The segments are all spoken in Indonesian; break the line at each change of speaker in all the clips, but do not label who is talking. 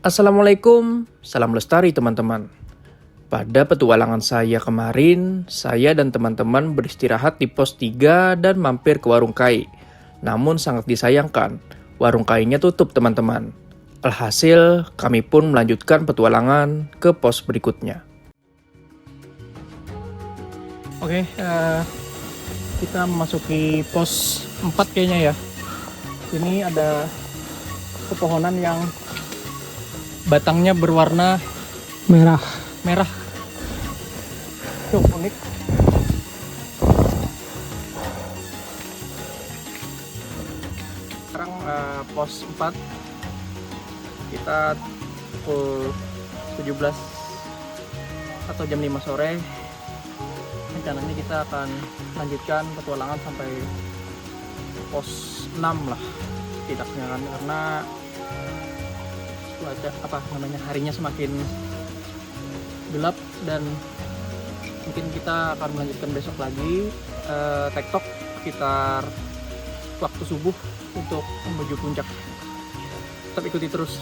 Assalamualaikum, salam lestari teman-teman. Pada petualangan saya kemarin, saya dan teman-teman beristirahat di pos 3 dan mampir ke warung kai. Namun sangat disayangkan, warung kainya tutup teman-teman. Alhasil, kami pun melanjutkan petualangan ke pos berikutnya. Oke, kita memasuki pos 4 kayaknya ya. Ini ada pepohonan yang batangnya berwarna merah. Cukup unik. Sekarang pos 4 kita pukul 17 atau jam 5 sore. Rencananya kita akan lanjutkan petualangan sampai pos 6 lah tidaknya kan, karena harinya semakin gelap dan mungkin kita akan melanjutkan besok lagi tektok sekitar waktu subuh untuk menuju puncak. Tetap ikuti terus.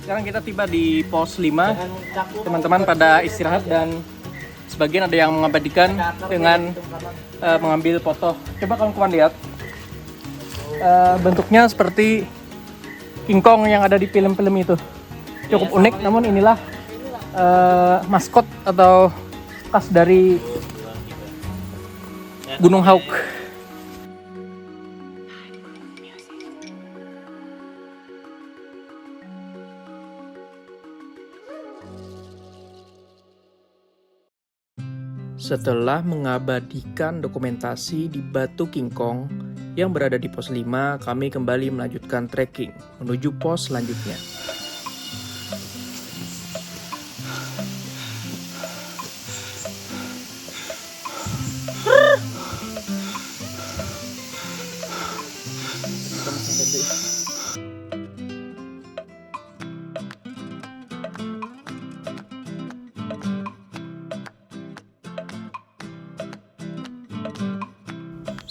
Sekarang kita tiba di pos 5. Teman-teman pada istirahat dan sebagian ada yang mengabadikan dengan mengambil foto. Coba kawan-kawan lihat. Bentuknya seperti King Kong yang ada di film-film itu. Cukup unik, namun inilah maskot atau khas dari Gunung Hauk. Setelah mengabadikan dokumentasi di Batu King Kong yang berada di pos 5, kami kembali melanjutkan trekking menuju pos selanjutnya.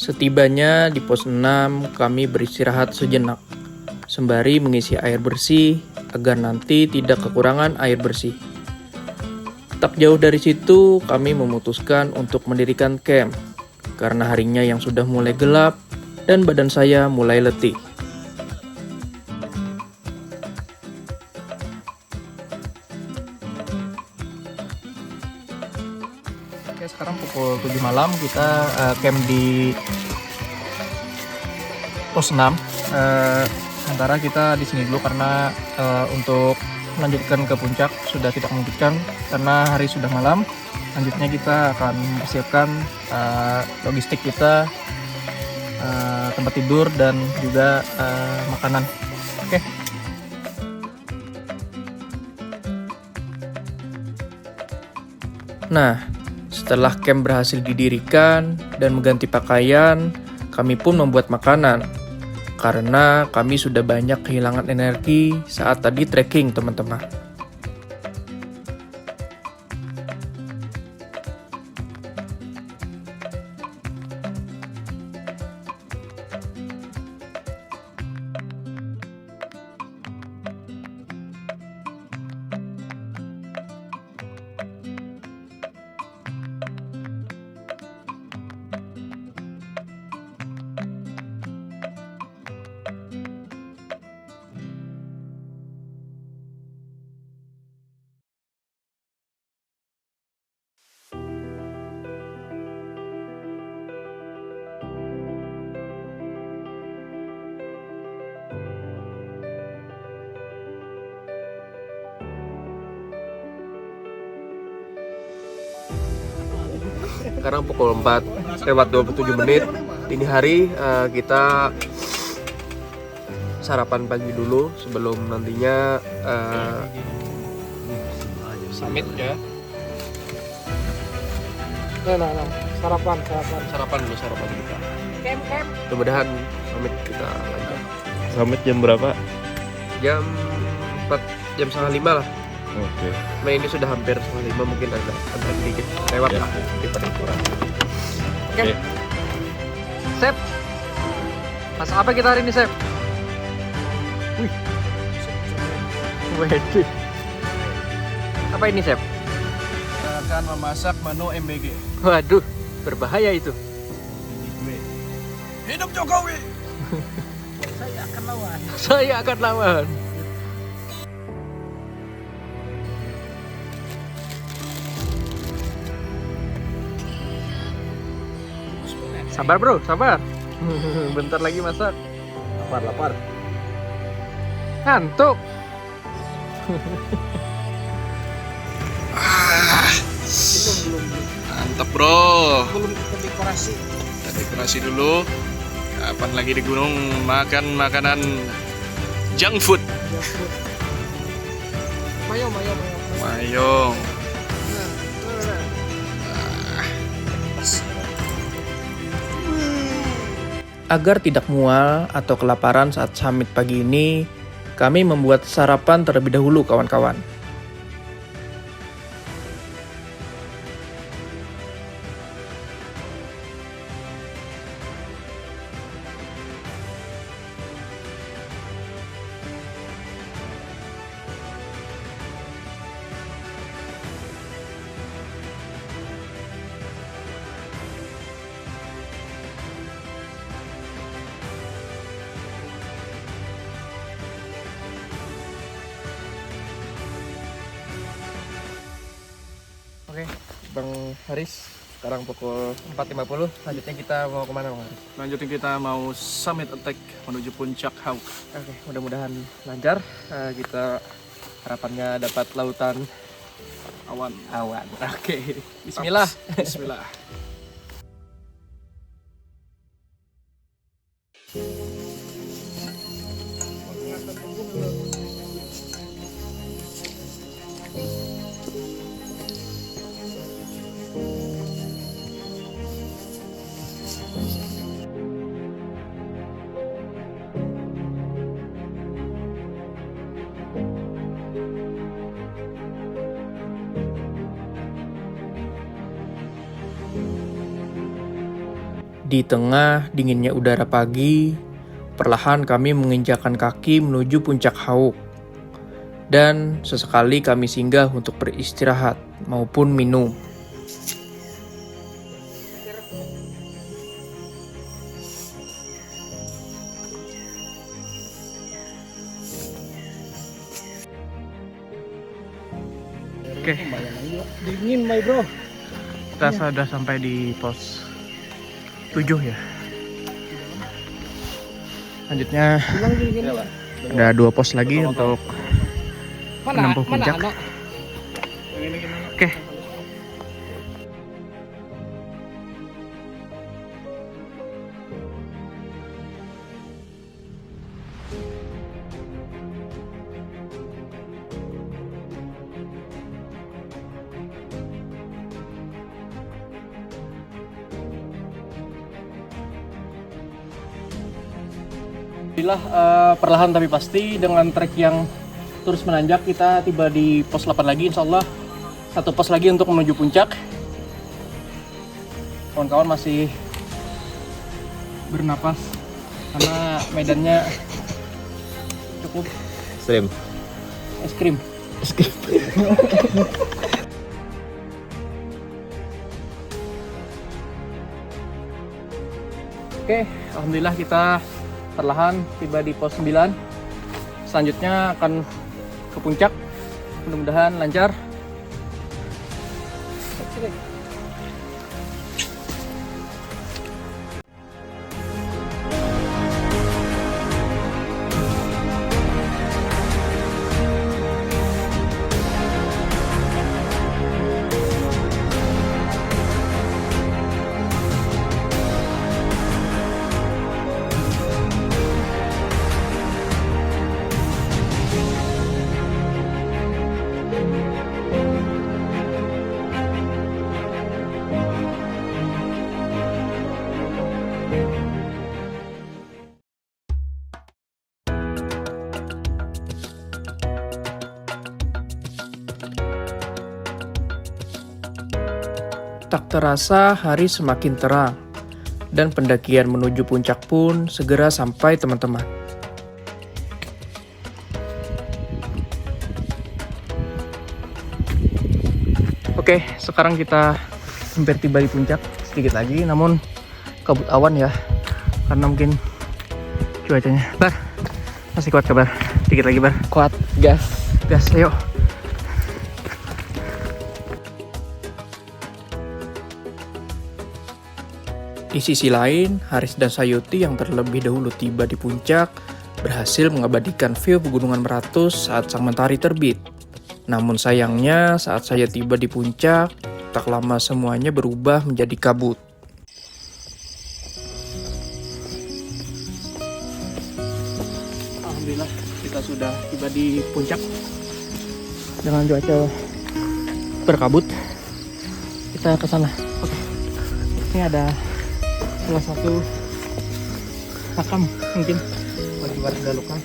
Setibanya di pos 6, kami beristirahat sejenak, sembari mengisi air bersih agar nanti tidak kekurangan air bersih. Tak jauh dari situ, kami memutuskan untuk mendirikan camp, karena harinya yang sudah mulai gelap dan badan saya mulai letih. Oke, sekarang pukul 7 malam, kita camp di pos 6. Sementara kita di sini dulu karena untuk melanjutkan ke puncak sudah tidak memungkinkan karena hari sudah malam. Lanjutnya kita akan mempersiapkan logistik kita, tempat tidur dan juga makanan. Oke. Nah, setelah camp berhasil didirikan dan mengganti pakaian, kami pun membuat makanan. Karena kami sudah banyak kehilangan energi saat tadi trekking, teman-teman. Sekarang pukul 4 lewat 27 menit dini hari. Kita sarapan pagi dulu sebelum nantinya summit ya.
Nah. Sarapan
Sarapan kita.
Camp.
Mudah-mudahan summit kita lanjut.
Summit jam berapa?
Jam 4, jam setengah 5 lah.
Oke.
Nah ini sudah hampir setengah 5, mungkin agak sedikit lewat
Ya.
lah daripada kurang. Oke.
Oke.
Sep. Masak apa kita hari ini, Sep? Wih. Waduh. Apa ini, Sep?
Kita akan memasak menu MBG.
Waduh, berbahaya itu.
Hidup Jokowi. Saya akan lawan.
Saya akan lawan. Sabar bro, sabar. Bentar lagi masak.
Lapar.
Ngantuk.
Mantap bro,
Belum kita dekorasi.
kita dekorasi dulu. Kapan lagi di gunung makan makanan junk food.
Mayo.
Mayong.
Agar tidak mual atau kelaparan saat summit pagi ini, kami membuat sarapan terlebih dahulu kawan-kawan. Oke, Bang Haris, sekarang pukul 4.50, selanjutnya kita mau kemana Bang Haris?
Lanjutin kita mau summit attack menuju puncak Hauk.
Oke, mudah-mudahan lancar. Kita harapannya dapat lautan
Awan.
awan. Oke, bismillah.
Bismillah.
Di tengah dinginnya udara pagi, perlahan kami menginjakan kaki menuju puncak Hauk. Dan sesekali kami singgah untuk beristirahat maupun minum. Oke,
Dingin, my bro.
kita sudah sampai di pos 7 ya. Selanjutnya
Bilang dingin.
ada 2 pos lagi untuk menempuh puncak.
anak?
Oke. Alhamdulillah perlahan tapi pasti dengan trek yang terus menanjak kita tiba di pos 8 lagi, insya Allah 1 pos lagi untuk menuju puncak. Kawan-kawan masih bernapas karena medannya cukup
Stream.
es krim. Oke, alhamdulillah kita perlahan tiba di pos 9. Selanjutnya akan ke puncak. Mudah-mudahan lancar. Tak terasa hari semakin terang, dan pendakian menuju puncak pun segera sampai teman-teman. Oke, sekarang kita hampir tiba di puncak, sedikit lagi, namun kabut awan ya, karena mungkin cuacanya. Bar, masih kuat kabar? Dikit lagi Bar.
Kuat, gas.
Gas, ayo. Di sisi lain, Haris dan Sayuti yang terlebih dahulu tiba di puncak berhasil mengabadikan view pegunungan Meratus saat sang mentari terbit. Namun sayangnya saat saya tiba di puncak, tak lama semuanya berubah menjadi kabut. Alhamdulillah kita sudah tiba di puncak dengan cuaca berkabut. Kita ke sana. Oke. Ini ada salah satu makam mungkin bagi warga lokal.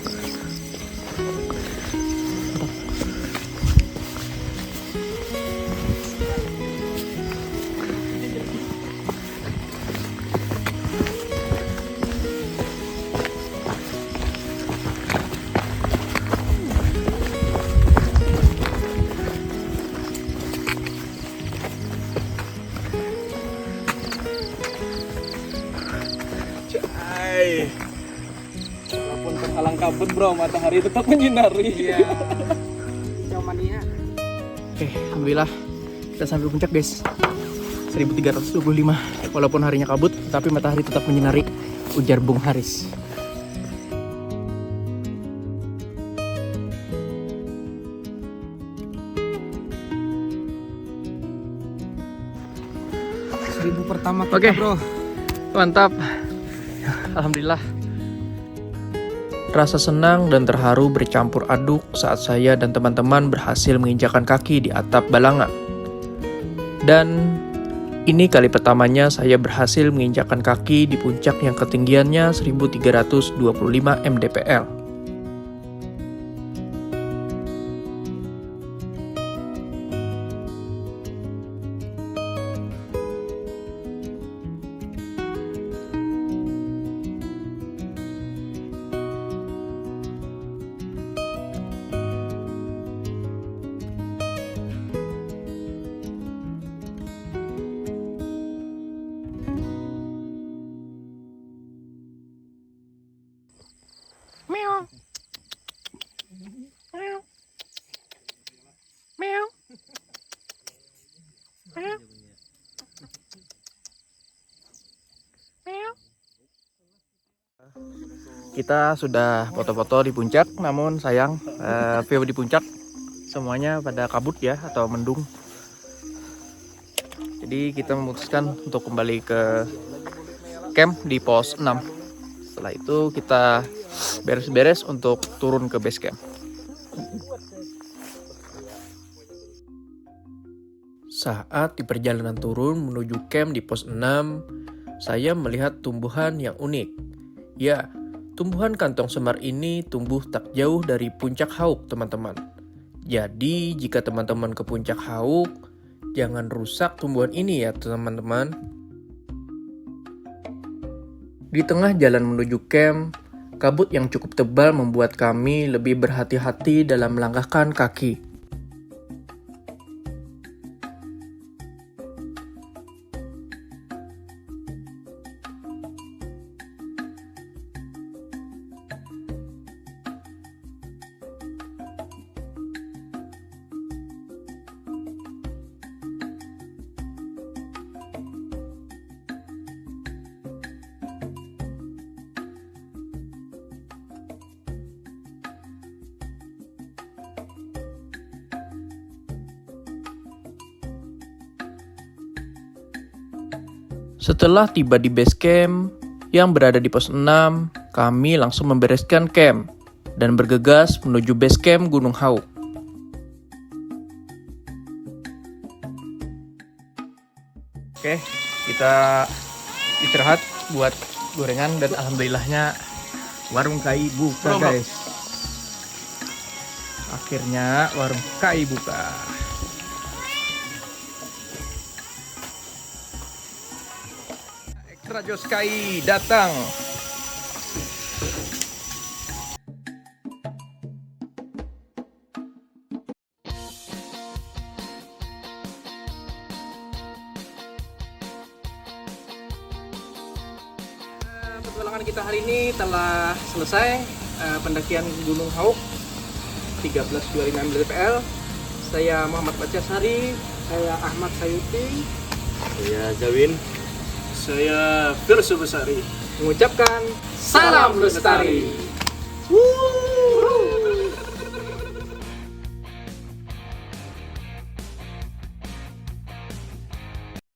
Walaupun terhalang kabut bro, matahari tetap menyinari. Iya. Jamania.
Oke, alhamdulillah kita sampai puncak guys. 1325. Walaupun harinya kabut, tapi matahari tetap menyinari, ujar Bung Haris.
Pertama kita
Oke.
bro.
Mantap. Alhamdulillah. Rasa senang dan terharu bercampur aduk saat saya dan teman-teman berhasil menginjakan kaki di atap Balanga. Dan ini kali pertamanya saya berhasil menginjakan kaki di puncak yang ketinggiannya 1325 mdpl. Meow. Meow. Meow. Meow. Meow. Kita sudah foto-foto di puncak, namun sayang view di puncak semuanya pada kabut ya atau mendung. Jadi kita memutuskan untuk kembali ke camp di pos 6. Setelah itu kita beres-beres untuk turun ke base camp. Saat di perjalanan turun menuju camp di pos 6, saya melihat tumbuhan yang unik. Ya, tumbuhan kantong semar ini tumbuh tak jauh dari puncak Hauk, teman-teman. Jadi, jika teman-teman ke puncak Hauk, jangan rusak tumbuhan ini ya, teman-teman. Di tengah jalan menuju camp, kabut yang cukup tebal membuat kami lebih berhati-hati dalam melangkahkan kaki. Setelah tiba di base camp yang berada di pos 6, kami langsung membereskan camp dan bergegas menuju base camp Gunung Hauk. Oke, kita istirahat buat gorengan dan alhamdulillahnya warung Kai buka guys. Akhirnya warung Kai buka. Rajo Sky datang.
Petualangan kita hari ini telah selesai. Pendakian Gunung Hauk 1325 mdpl. Saya Muhammad Bacasari, saya Ahmad Sayuti,
Saya Jawin.
Saya Firsu Besari.
mengucapkan salam lestari. Woo!